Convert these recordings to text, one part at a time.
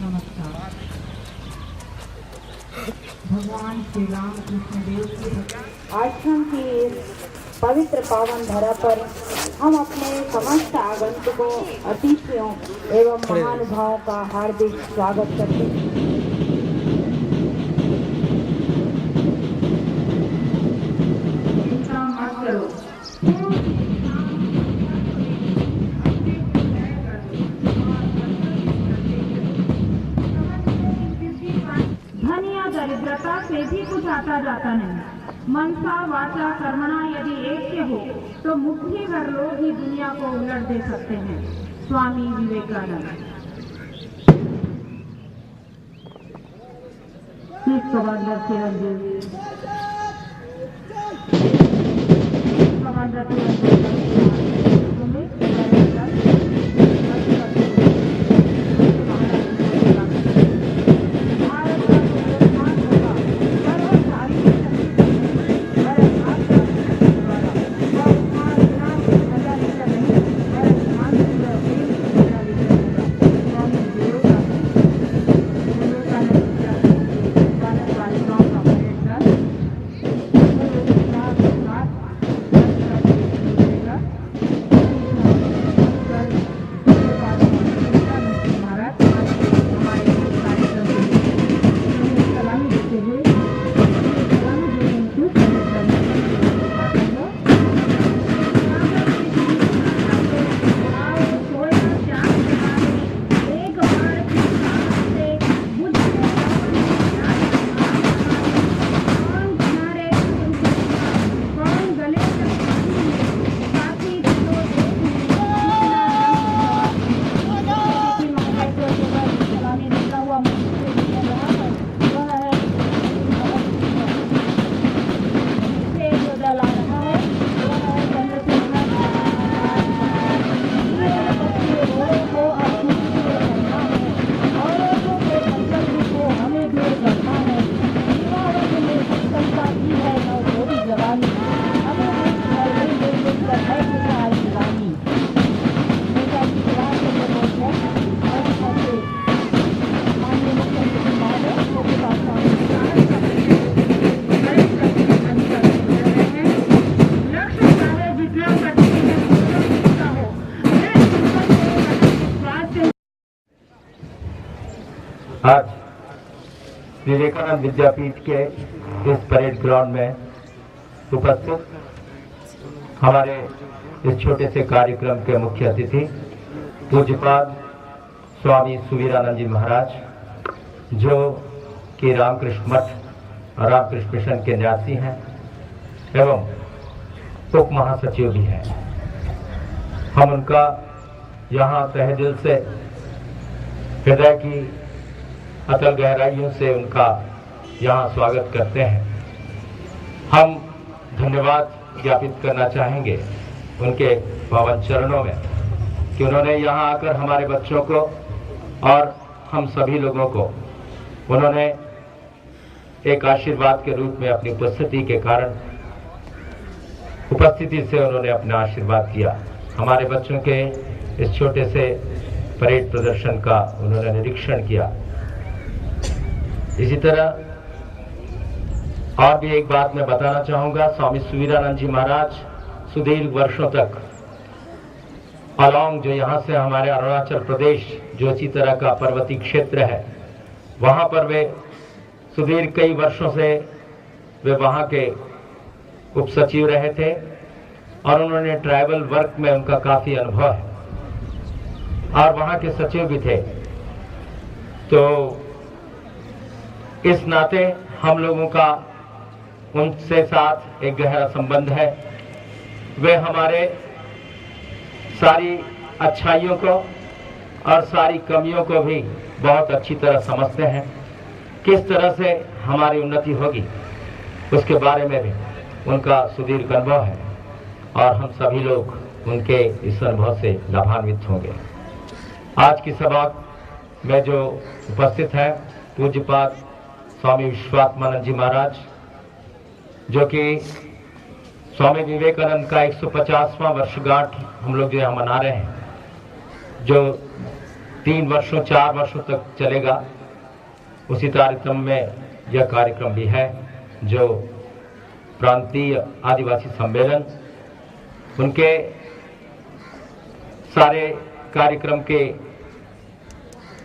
नमस्कार। भगवान श्री राम कृष्ण देव की आश्रम की इस पवित्र पावन धरा पर हम अपने समस्त आगंतुकों, अतिथियों एवं महानुभावों का हार्दिक स्वागत करते हैं। चिंता मत करो। धन या दरिद्रता से भी कुछ आता जाता नहीं। मनसा वाचा कर्मणा यदि ऐक्य हो तो मुट्ठी भर लोग ही दुनिया को उलट दे सकते हैं। स्वामी विवेकानंद। कमांडर चिरंजीवी, कमांडर चिरंजीवी आज विवेकानंद विद्यापीठ के इस परेड ग्राउंड में उपस्थित हमारे इस छोटे से कार्यक्रम के मुख्य अतिथि पूज्यपाद स्वामी सुवीरानंद जी महाराज, जो कि रामकृष्ण मठ और रामकृष्ण मिशन के न्यासी हैं एवं उप महासचिव भी हैं। हम उनका यहाँ तहे दिल से, हृदय की अतल गहराइयों से उनका यहाँ स्वागत करते हैं। हम धन्यवाद ज्ञापित करना चाहेंगे उनके पावन चरणों में कि उन्होंने यहाँ आकर हमारे बच्चों को और हम सभी लोगों को उन्होंने एक आशीर्वाद के रूप में अपनी उपस्थिति के कारण उपस्थिति से उन्होंने अपना आशीर्वाद दिया। हमारे बच्चों के इस छोटे से परेड प्रदर्शन का उन्होंने निरीक्षण किया। इसी तरह और भी एक बात मैं बताना चाहूंगा, स्वामी सुवीरानंद जी महाराज सुदीर्घ वर्षों तक अलोंग, जो यहाँ से हमारे अरुणाचल प्रदेश जो इसी तरह का पर्वतीय क्षेत्र है, वहाँ पर वे सुदीर्घ कई वर्षों से वे वहाँ के उप सचिव रहे थे और उन्होंने ट्राइबल वर्क में उनका काफी अनुभव है और वहाँ के सचिव भी थे। तो इस नाते हम लोगों का उनसे साथ एक गहरा संबंध है। वे हमारे सारी अच्छाइयों को और सारी कमियों को भी बहुत अच्छी तरह समझते हैं। किस तरह से हमारी उन्नति होगी उसके बारे में भी उनका सुदीर्घ अनुभव है और हम सभी लोग उनके इस अनुभव से लाभान्वित होंगे। आज की सभा में जो उपस्थित है पूज्यपाद स्वामी विश्वात्मानंद जी महाराज, जो कि स्वामी विवेकानंद का 150वां वर्षगांठ हम लोग जो यहाँ मना रहे हैं, जो 3 वर्षों 4 वर्षों तक चलेगा। उसी कार्यक्रम में यह कार्यक्रम भी है जो प्रांतीय आदिवासी सम्मेलन, उनके सारे कार्यक्रम के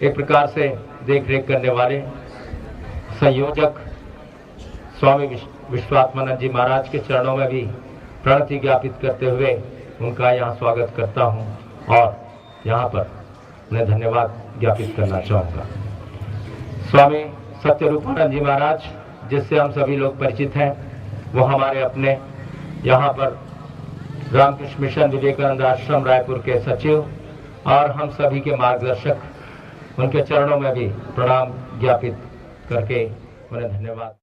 एक प्रकार से देख रेख करने वाले संयोजक स्वामी विश्वात्मानंद जी महाराज के चरणों में भी प्रणति ज्ञापित करते हुए उनका यहाँ स्वागत करता हूँ और यहाँ पर मैं धन्यवाद ज्ञापित करना चाहूँगा। स्वामी सत्यरूपानंद जी महाराज, जिससे हम सभी लोग परिचित हैं, वो हमारे अपने यहाँ पर रामकृष्ण मिशन विवेकानंद आश्रम रायपुर के सचिव और हम सभी के मार्गदर्शक, उनके चरणों में भी प्रणाम ज्ञापित करके उन्हें धन्यवाद।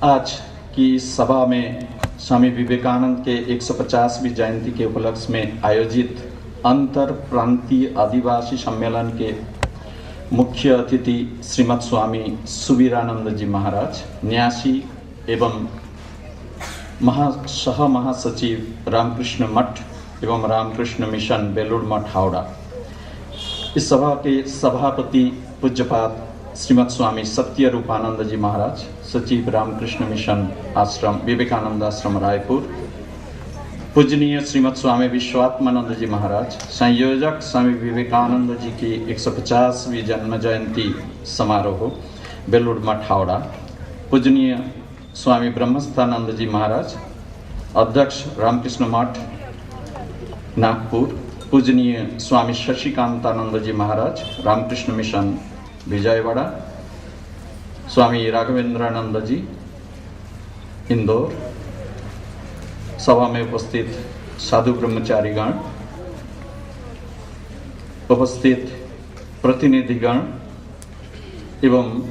आज की इस सभा में स्वामी विवेकानंद के 150वीं जयंती के उपलक्ष्य में आयोजित अंतर प्रांतीय आदिवासी सम्मेलन के मुख्य अतिथि श्रीमद स्वामी सुबीरानंद जी महाराज, न्यासी एवं सह महासचिव रामकृष्ण मठ एवं रामकृष्ण मिशन बेलूर मठ हावड़ा, इस सभा के सभापति पूज्यपाद श्रीमद स्वामी सत्य रूपानंद जी महाराज, सचिव रामकृष्ण मिशन आश्रम विवेकानंद आश्रम रायपुर, पूजनीय श्रीमद स्वामी विश्वात्मानंद जी महाराज, संयोजक स्वामी विवेकानंद जी की 150वीं जन्म जयंती समारोह बेलूर मठ हावड़ा, पूजनीय स्वामी ब्रह्मस्थानंद जी महाराज, अध्यक्ष रामकृष्ण मठ नागपुर, पूजनीय स्वामी शशिकांतानंद जी महाराज, रामकृष्ण मिशन विजयवाड़ा, स्वामी राघवेंद्रानंद जी इंदौर, सभा में उपस्थित साधु ब्रह्मचारीगण, उपस्थित प्रतिनिधिगण एवं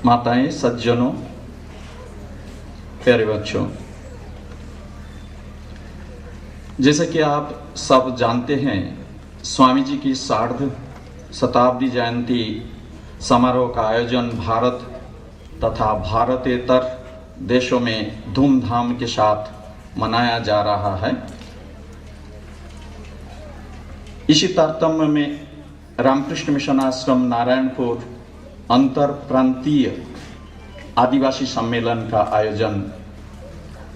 माताएं, सज्जनों, प्यारे बच्चों, जैसे कि आप सब जानते हैं, स्वामी जी की 60 शताब्दी जयंती समारोह का आयोजन भारत तथा भारतेतर देशों में धूमधाम के साथ मनाया जा रहा है। इसी तारतम्य में रामकृष्ण मिशन आश्रम नारायणपुर अंतर प्रांतीय आदिवासी सम्मेलन का आयोजन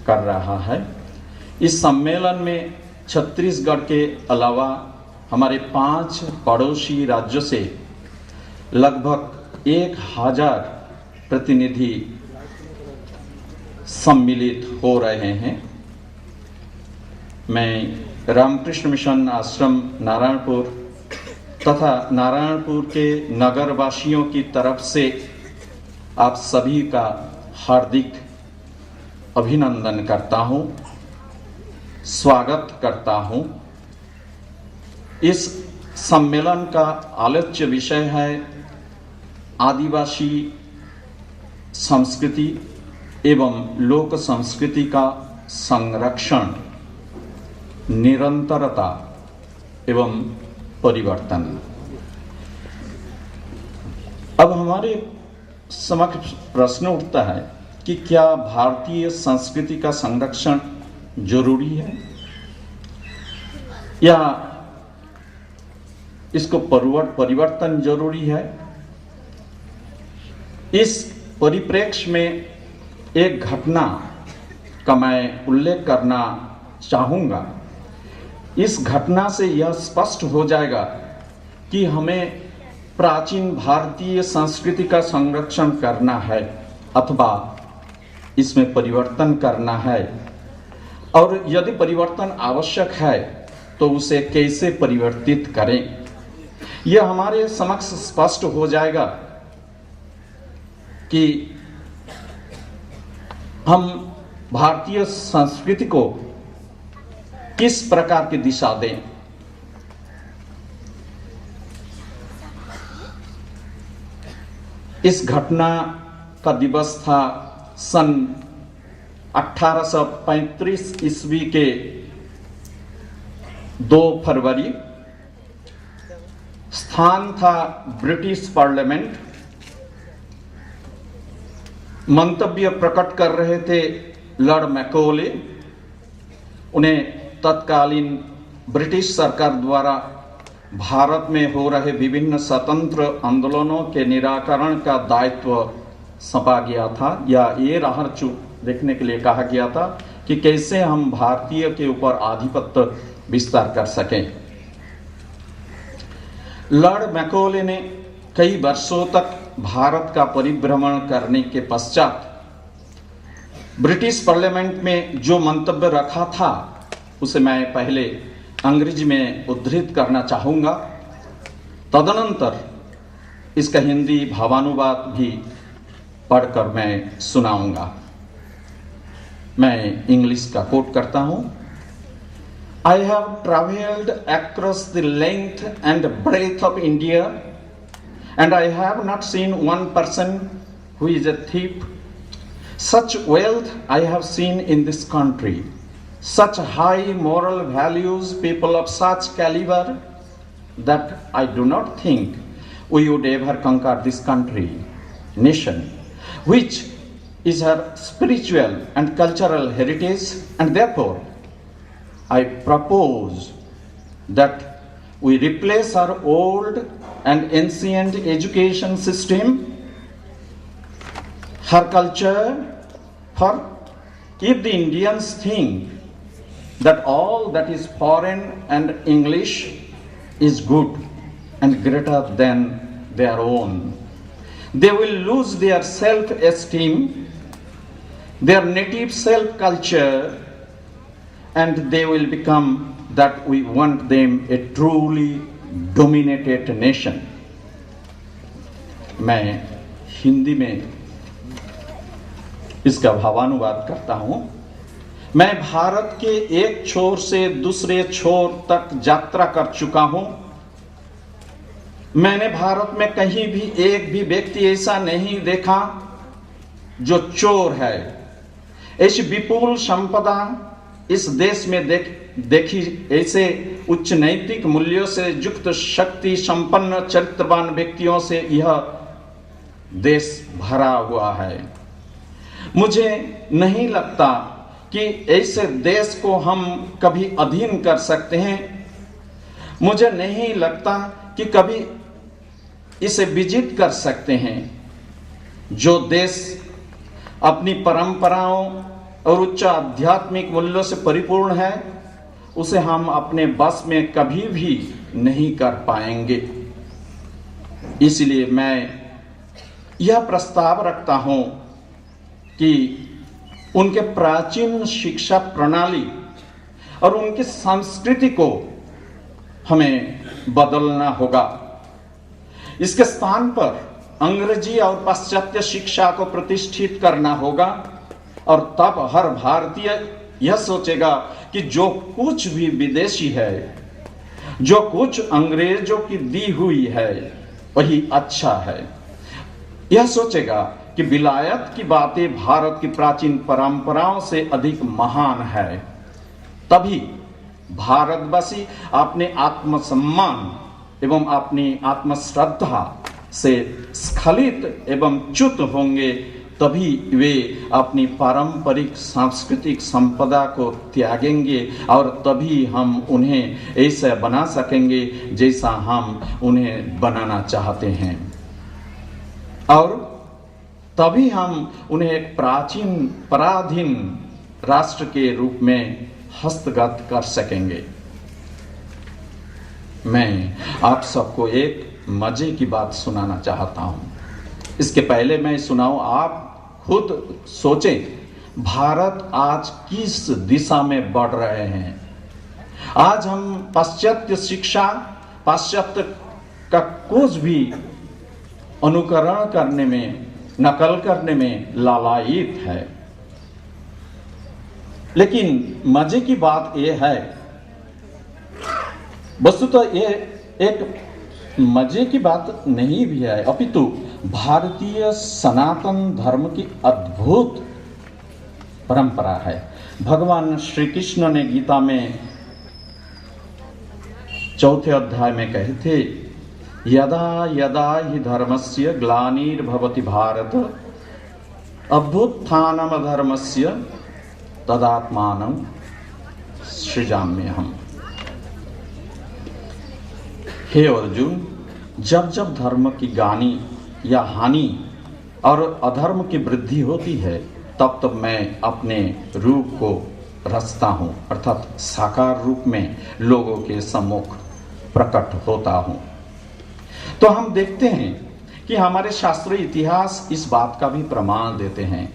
कर रहा है। इस सम्मेलन में छत्तीसगढ़ के अलावा हमारे 5 पड़ोसी राज्यों से लगभग 1000 प्रतिनिधि सम्मिलित हो रहे हैं। मैं रामकृष्ण मिशन आश्रम नारायणपुर तथा नारायणपुर के नगरवासियों की तरफ से आप सभी का हार्दिक अभिनंदन करता हूं, स्वागत करता हूं। इस सम्मेलन का आलोच्य विषय है आदिवासी संस्कृति एवं लोक संस्कृति का संरक्षण, निरंतरता एवं परिवर्तन। अब हमारे समक्ष प्रश्न उठता है कि क्या भारतीय संस्कृति का संरक्षण जरूरी है या इसको परिवर्तन जरूरी है। इस परिप्रेक्ष्य में एक घटना का मैं उल्लेख करना चाहूँगा। इस घटना से यह स्पष्ट हो जाएगा कि हमें प्राचीन भारतीय संस्कृति का संरक्षण करना है अथवा इसमें परिवर्तन करना है, और यदि परिवर्तन आवश्यक है तो उसे कैसे परिवर्तित करें, यह हमारे समक्ष स्पष्ट हो जाएगा कि हम भारतीय संस्कृति को किस प्रकार की दिशा दें। इस घटना का दिवस था सन 1835 ईस्वी के 2 फरवरी। स्थान था ब्रिटिश पार्लियामेंट। मंतव्य प्रकट कर रहे थे लॉर्ड मैकॉले। उन्हें तत्कालीन ब्रिटिश सरकार द्वारा भारत में हो रहे विभिन्न स्वतंत्र आंदोलनों के निराकरण का दायित्व सौंपा गया था, या ये राहर देखने के लिए कहा गया था कि कैसे हम भारतीय के ऊपर आधिपत्य विस्तार कर सकें। लॉर्ड मैकॉले ने कई वर्षों तक भारत का परिभ्रमण करने के पश्चात ब्रिटिश पार्लियामेंट में जो मंतव्य रखा था उसे मैं पहले अंग्रेजी में उद्धृत करना चाहूंगा, तदनंतर इसका हिंदी भावानुवाद भी पढ़कर मैं सुनाऊंगा। मैं इंग्लिश का कोट करता हूं। I have traveled across the length and breadth of India, and I have not seen one person who is a thief. Such wealth I have seen in this country, such high moral values, people of such caliber, that I do not think we would ever conquer this country, nation, which is her spiritual and cultural heritage, and therefore I propose that we replace our old and ancient education system, her culture, for if the Indians think that all that is foreign and English is good and greater than their own, they will lose their self-esteem, their native self-culture, and they will become that we want them a truly dominated nation. मैं हिंदी में इसका भावानुवाद करता हूं। मैं भारत के एक छोर से दूसरे छोर तक यात्रा कर चुका हूं। मैंने भारत में कहीं भी एक भी व्यक्ति ऐसा नहीं देखा जो चोर है। ऐसी विपुल संपदा इस देश में देखी ऐसे उच्च नैतिक मूल्यों से युक्त शक्ति संपन्न चरित्रवान व्यक्तियों से यह देश भरा हुआ है। मुझे नहीं लगता कि ऐसे देश को हम कभी अधीन कर सकते हैं। मुझे नहीं लगता कि कभी इसे विजित कर सकते हैं। जो देश अपनी परंपराओं और उच्च आध्यात्मिक मूल्यों से परिपूर्ण है, उसे हम अपने बस में कभी भी नहीं कर पाएंगे। इसलिए मैं यह प्रस्ताव रखता हूं कि उनके प्राचीन शिक्षा प्रणाली और उनकी संस्कृति को हमें बदलना होगा। इसके स्थान पर अंग्रेजी और पाश्चात्य शिक्षा को प्रतिष्ठित करना होगा, और तब हर भारतीय यह सोचेगा कि जो कुछ भी विदेशी है, जो कुछ अंग्रेजों की दी हुई है, वही अच्छा है। यह सोचेगा कि विलायत की बातें भारत की प्राचीन परंपराओं से अधिक महान है। तभी भारतवासी अपने आत्मसम्मान एवं अपनी आत्मश्रद्धा से स्खलित एवं च्युत होंगे। तभी वे अपनी पारंपरिक सांस्कृतिक संपदा को त्यागेंगे, और तभी हम उन्हें ऐसा बना सकेंगे जैसा हम उन्हें बनाना चाहते हैं, और तभी हम उन्हें एक प्राचीन पराधीन राष्ट्र के रूप में हस्तगत कर सकेंगे। मैं आप सबको एक मजे की बात सुनाना चाहता हूं। इसके पहले मैं सुनाऊं, आप खुद सोचें, भारत आज किस दिशा में बढ़ रहे हैं। आज हम पाश्चात्य शिक्षा, पाश्चात्य का कुछ भी अनुकरण करने में नकल करने में लालायित है। लेकिन मजे की बात यह है, वस्तुतः ये एक मजे की बात नहीं भी है, अपितु भारतीय सनातन धर्म की अद्भुत परंपरा है। भगवान श्री कृष्ण ने गीता में 4 अध्याय में कहे थे, यदा यदा हि धर्मस्य ग्लानिर्भवति भारत अभ्युत्थानम धर्मस्य तदात्मानं सृजाम्यहम्। हे अर्जुन, जब जब धर्म की गानी या हानि और अधर्म की वृद्धि होती है, तब तब मैं अपने रूप को रचता हूँ, अर्थात साकार रूप में लोगों के सम्मुख प्रकट होता हूँ। तो हम देखते हैं कि हमारे शास्त्रीय इतिहास इस बात का भी प्रमाण देते हैं।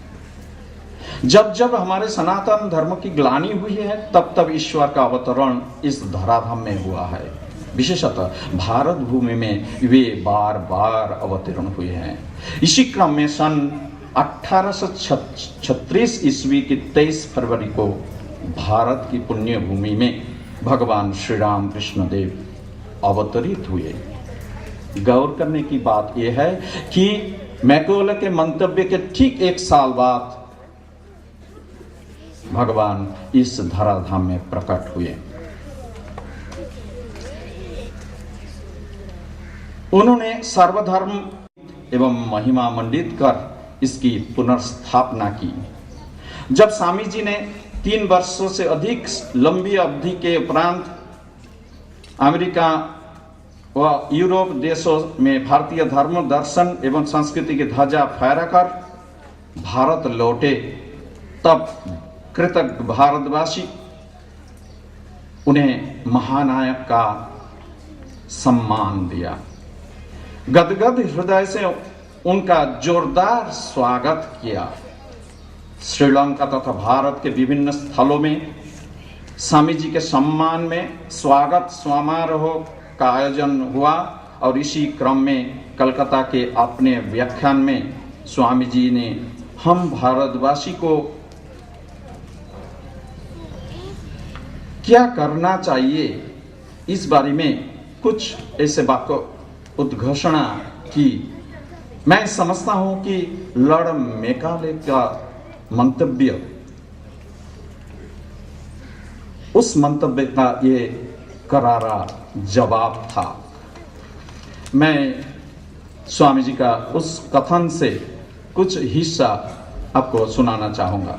जब जब हमारे सनातन धर्म की ग्लानि हुई है, तब तब ईश्वर का अवतरण इस धराधाम में हुआ है। विशेषतः भारत भूमि में वे बार बार अवतीर्ण हुए हैं। इसी क्रम में सन 1836 ईस्वी की 23 फरवरी को भारत की पुण्य भूमि में भगवान श्री राम कृष्ण देव अवतरित हुए। गौर करने की बात यह है कि मैकोले के मंतव्य के ठीक 1 साल बाद भगवान इस धराधाम में प्रकट हुए। उन्होंने सर्वधर्म एवं महिमा मंडित कर इसकी पुनर्स्थापना की। जब स्वामी जी ने 3 वर्षों से अधिक लंबी अवधि के उपरांत अमेरिका व यूरोप देशों में भारतीय धर्म, दर्शन एवं संस्कृति की ध्वजा फहराकर भारत लौटे, तब कृतज्ञ भारतवासी उन्हें महानायक का सम्मान दिया। गदगद हृदय से उनका जोरदार स्वागत किया। श्रीलंका तथा भारत के विभिन्न स्थलों में स्वामी जी के सम्मान में स्वागत समारोह का आयोजन हुआ और इसी क्रम में कलकत्ता के अपने व्याख्यान में स्वामी जी ने हम भारतवासी को क्या करना चाहिए इस बारे में कुछ ऐसे वाक्य उद्घोषणा की। मैं समझता हूं कि लॉर्ड मैकाले का मंतव्य उस मंतव्य का ये करारा जवाब था। मैं स्वामी जी का उस कथन से कुछ हिस्सा आपको सुनाना चाहूंगा।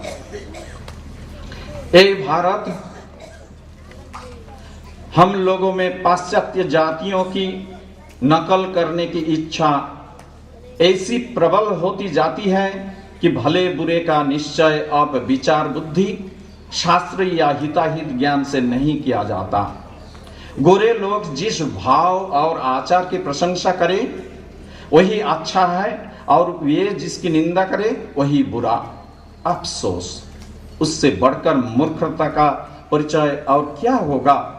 ए भारत, हम लोगों में पाश्चात्य जातियों की नकल करने की इच्छा ऐसी प्रबल होती जाती है कि भले बुरे का निश्चय अब विचार बुद्धि, शास्त्र या हिताहित ज्ञान से नहीं किया जाता। गोरे लोग जिस भाव और आचार की प्रशंसा करें वही अच्छा है, और वे जिसकी निंदा करें वही बुरा। अफसोस, उससे बढ़कर मूर्खता का परिचय और क्या होगा।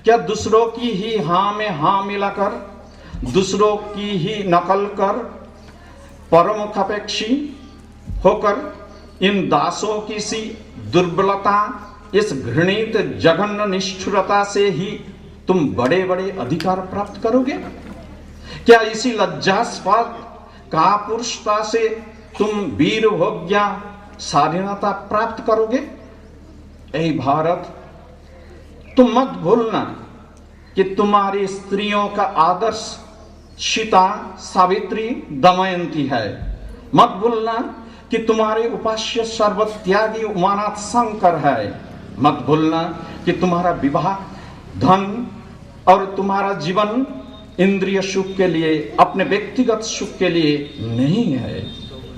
क्या दूसरों की ही हाँ में हाँ मिलाकर, दूसरों की ही नकल कर, परमुखापेक्षी होकर इन दासों की सी दुर्बलता, इस घृणित जघन्य निष्ठुरता से ही तुम बड़े बड़े अधिकार प्राप्त करोगे? क्या इसी लज्जास्पद कापुरुषता से तुम वीर भोग्या स्वाधीनता प्राप्त करोगे? ऐ भारत, तुम मत भूलना कि तुम्हारी स्त्रियों का आदर्श सीता, सावित्री, दमयंती है। मत भूलना कि तुम्हारे उपास्य सर्वत्यागी उमानाथ शंकर है। मत भूलना कि तुम्हारा विवाह धन और तुम्हारा जीवन इंद्रिय सुख के लिए, अपने व्यक्तिगत सुख के लिए नहीं है।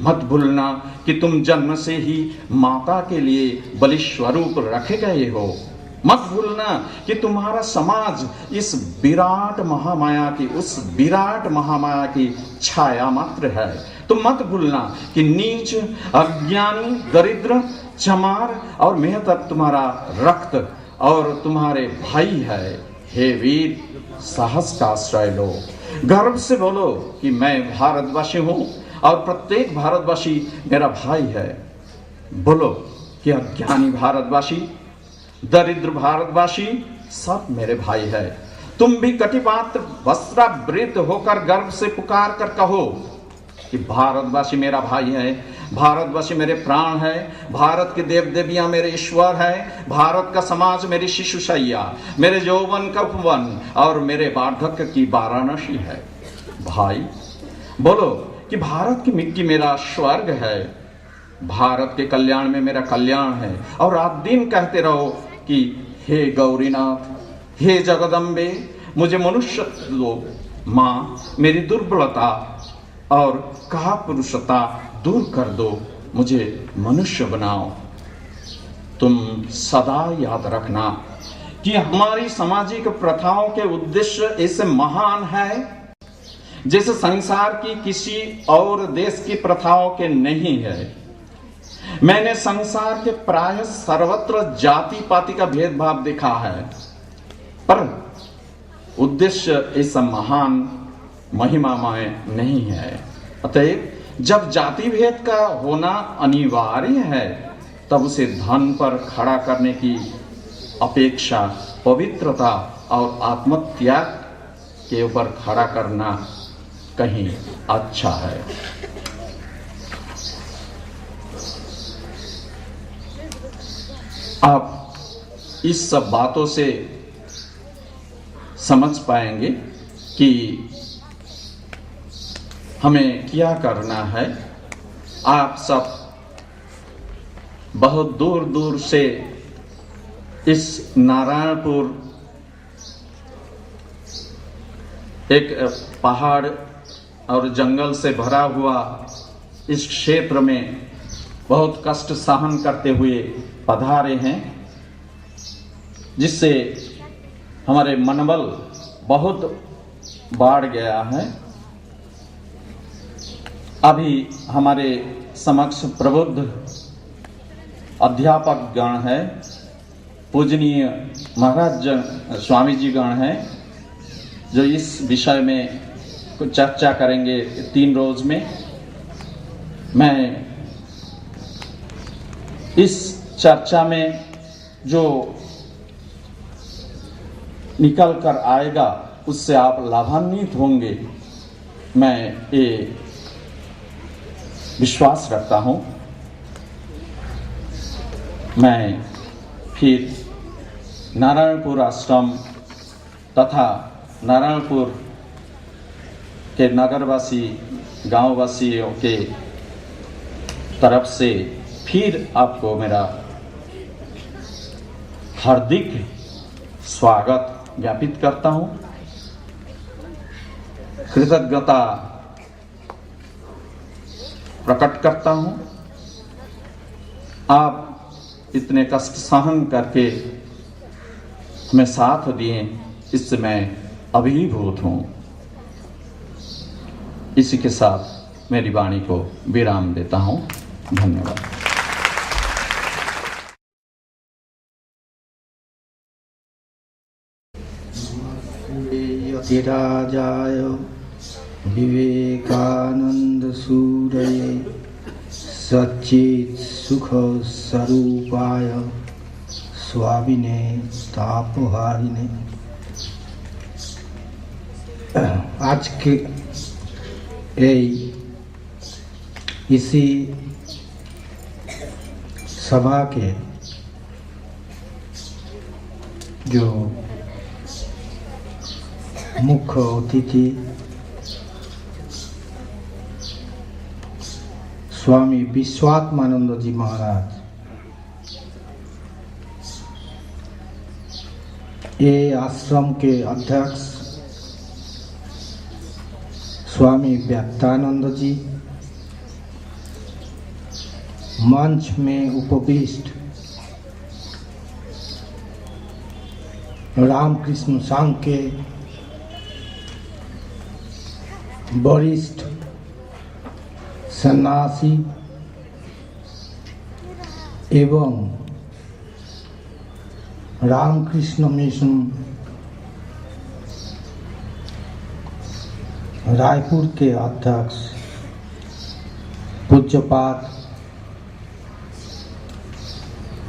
मत भूलना कि तुम जन्म से ही माता के लिए बलि स्वरूप रखे गए हो। मत भूलना कि तुम्हारा समाज इस विराट महामाया की, उस विराट महामाया की छाया मात्र है। तुम मत भूलना कि नीच, अज्ञानी, दरिद्र, चमार और मेहतर तुम्हारा रक्त और तुम्हारे भाई है। हे वीर, साहस का आश्रय लो, गर्व से बोलो कि मैं भारतवासी हूँ और प्रत्येक भारतवासी मेरा भाई है। बोलो कि अज्ञानी भारतवासी, दरिद्र भारतवासी सब मेरे भाई है। तुम भी कटिपात्र वस्त्रावृत होकर गर्व से पुकार कर कहो कि भारतवासी मेरा भाई है, भारतवासी मेरे प्राण है, भारत के देव देवियां मेरे ईश्वर है, भारत का समाज मेरी शिशुशैया, मेरे यौवन का उपवन और मेरे वार्धक्य की वाराणसी है। भाई बोलो कि भारत की मिट्टी मेरा स्वर्ग है, भारत के कल्याण में मेरा कल्याण है। और रात दिन कहते रहो कि हे गौरीनाथ, हे जगदम्बे, मुझे मनुष्य दो, माँ मेरी दुर्बलता और कापुरुषता दूर कर दो, मुझे मनुष्य बनाओ। तुम सदा याद रखना कि हमारी सामाजिक प्रथाओं के उद्देश्य ऐसे महान है जैसे संसार की किसी और देश की प्रथाओं के नहीं है। मैंने संसार के प्राय सर्वत्र जाति पाति का भेदभाव देखा है, पर उद्देश्य ऐसा महान महिमामय नहीं है। अतएव जब जाति भेद का होना अनिवार्य है, तब उसे धन पर खड़ा करने की अपेक्षा पवित्रता और आत्मत्याग के ऊपर खड़ा करना कहीं अच्छा है। आप इस सब बातों से समझ पाएंगे कि हमें क्या करना है। आप सब बहुत दूर दूर से इस नारायणपुर, एक पहाड़ और जंगल से भरा हुआ इस क्षेत्र में बहुत कष्ट सहन करते हुए पधारे हैं, जिससे हमारे मनोबल बहुत बढ़ गया है। अभी हमारे समक्ष प्रबुद्ध अध्यापक गण है, पूजनीय महाराज स्वामी जी गण हैं, जो इस विषय में कुछ चर्चा करेंगे 3 रोज में। मैं इस चर्चा में जो निकल कर आएगा उससे आप लाभान्वित होंगे, मैं ये विश्वास रखता हूं। मैं फिर नारायणपुर आश्रम तथा नारायणपुर के नगरवासी गांववासियों के तरफ से फिर आपको मेरा हार्दिक स्वागत ज्ञापित करता हूं। कृतज्ञता प्रकट करता हूं। आप इतने कष्ट सहन करके हमें साथ दिए, इससे मैं अभिभूत हूं। इसी के साथ मेरी वाणी को विराम देता हूं। धन्यवाद। यतिराजाय विवेकानंद सूरये सच्चित सुख स्वरूपाय स्वामिने तापहारिणे। आज के इसी सभा के जो मुख्य अतिथि स्वामी विश्वात्मानंद जी महाराज, ये आश्रम के अध्यक्ष स्वामी व्याख्यानंद जी, मंच में उपविष्ट रामकृष्ण संघ के वरिष्ठ सन्यासी एवं रामकृष्ण मिशन रायपुर के अध्यक्ष पूज्यपाद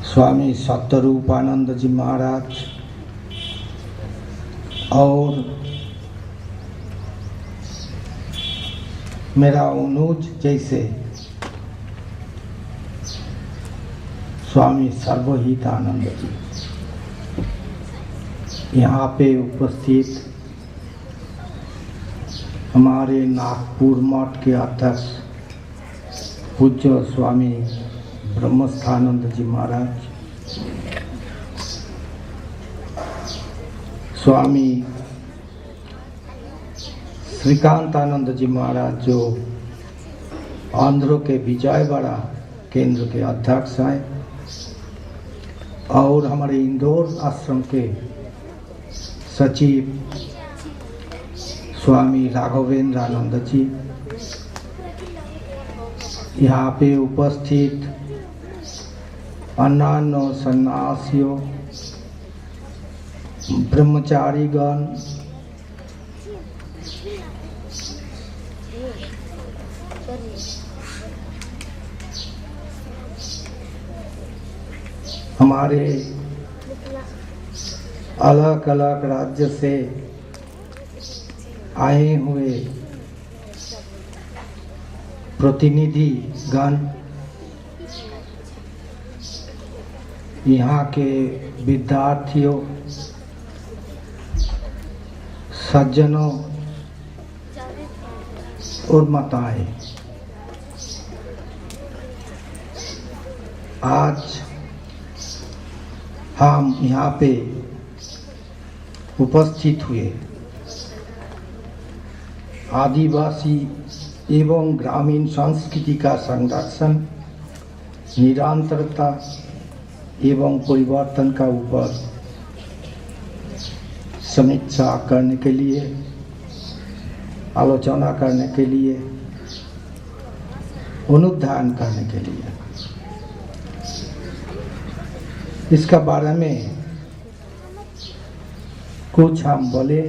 स्वामी सत्यरूपानंद जी महाराज और मेरा अनुज जैसे स्वामी सर्वहितानंद जी यहाँ पे उपस्थित हमारे नागपुर मठ के अध्यक्ष पूज्य स्वामी ब्रह्मस्थानंद जी महाराज, स्वामी श्रीकांतानंद जी महाराज जो आंध्र के विजयवाड़ा केंद्र के अध्यक्ष हैं, और हमारे इंदौर आश्रम के सचिव स्वामी राघवेंद्रानंद जी, यहाँ पे उपस्थित अन्यान्य सन्यासियों, ब्रह्मचारीगण, हमारे अलग अलग राज्य से आए हुए प्रतिनिधि गण, यहाँ के विद्यार्थियों, सज्जनों और माताएं, आज हम यहाँ पे उपस्थित हुए आदिवासी एवं ग्रामीण संस्कृति का संरक्षण, निरंतरता एवं परिवर्तन का ऊपर समीक्षा करने के लिए, आलोचना करने के लिए, अनुध्यान करने के लिए। इसका बारे में कुछ हम बोले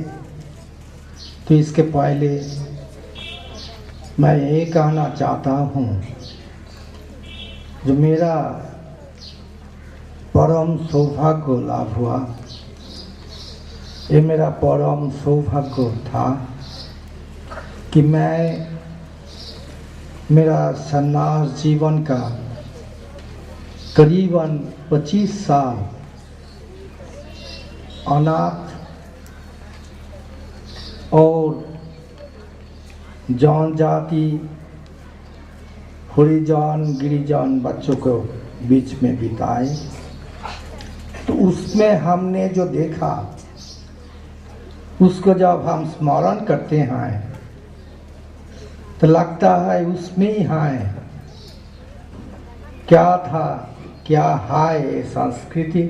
तो इसके पहले मैं ये कहना चाहता हूँ, जो मेरा परम सौभाग्य लाभ हुआ, ये मेरा परम सौभाग्य था कि मैं मेरा सन्यास जीवन का करीबन 25 साल अनाथ और जनजाति, हरिजन, गिरिजन बच्चों को बीच में बिताए। तो उसमें हमने जो देखा, उसको जब हम स्मरण करते हैं तो लगता है उसमें ही है क्या था, क्या है ये संस्कृति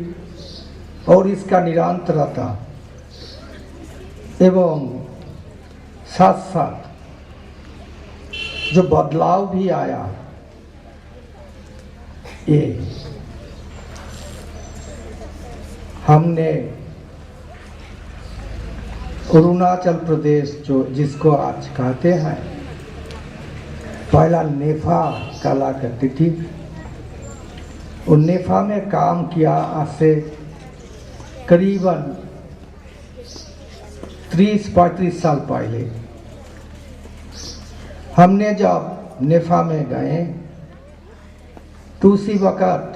और इसका निरंतरता, एवं साथ साथ जो बदलाव भी आया, ये हमने अरुणाचल प्रदेश जो जिसको आज कहते हैं, पहला नेफा कला करती थी, और नेफा में काम किया आज से करीबन 30-35 साल पहले। हमने जब नेफा में गए तो उसी वक़्त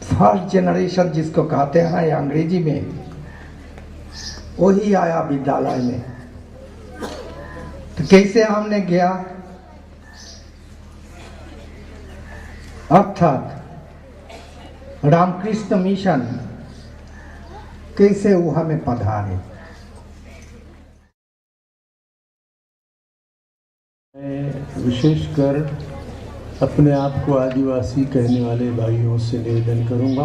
फर्स्ट जनरेशन जिसको कहते हैं अंग्रेजी में, वही आया विद्यालय में। तो कैसे हमने गया, अर्थात रामकृष्ण मिशन कैसे वो हमें पधारे। मैं विशेषकर अपने आप को आदिवासी कहने वाले भाइयों से निवेदन करूंगा,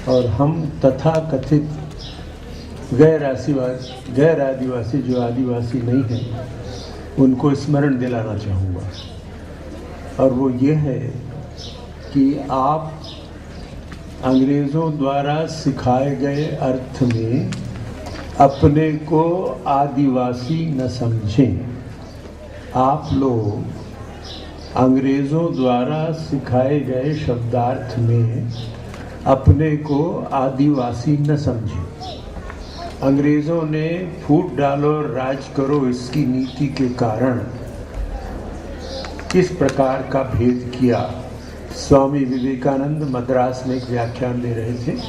और हम तथाकथित गैर आदिवासी जो आदिवासी नहीं हैं उनको स्मरण दिलाना चाहूँगा। और वो ये है कि आप अंग्रेज़ों द्वारा सिखाए गए अर्थ में अपने को आदिवासी न समझें। आप लोग अंग्रेज़ों द्वारा सिखाए गए शब्दार्थ में अपने को आदिवासी न समझें। अंग्रेज़ों ने फूट डालो राज करो इसकी नीति के कारण किस प्रकार का भेद किया। स्वामी विवेकानंद मद्रास में एक व्याख्यान दे रहे थे,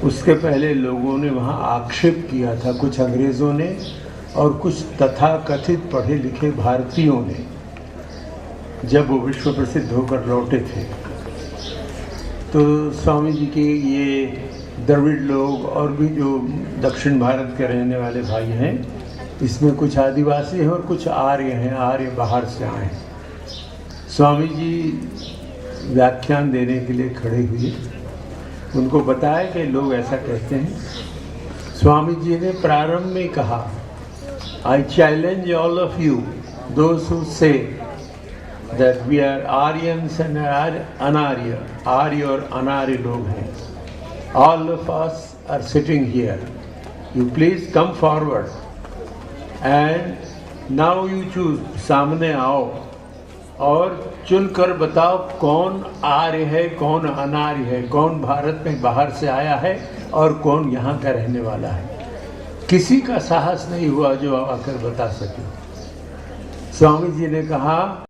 उसके पहले लोगों ने वहाँ आक्षेप किया था, कुछ अंग्रेज़ों ने और कुछ तथाकथित पढ़े लिखे भारतीयों ने, जब वो विश्व प्रसिद्ध होकर लौटे थे। तो स्वामी जी के ये द्रविड़ लोग और भी जो दक्षिण भारत के रहने वाले भाई हैं, इसमें कुछ आदिवासी हैं और कुछ आर्य हैं, आर्य बाहर से आए हैं। स्वामी जी व्याख्यान देने के लिए खड़े हुए, उनको बताया कि लोग ऐसा कहते हैं। स्वामी जी ने प्रारंभ में कहा, I challenge all of you, those who say that we are Aryans and Anarya, Arya और अनार्य लोग हैं. All of us are sitting here. You please come forward and now you choose. सामने आओ और चुनकर बताओ कौन आर्य है, कौन अनार्य है, कौन भारत में बाहर से आया है और कौन यहाँ का रहने वाला है। किसी का साहस नहीं हुआ जो आकर बता सके। स्वामी जी ने कहा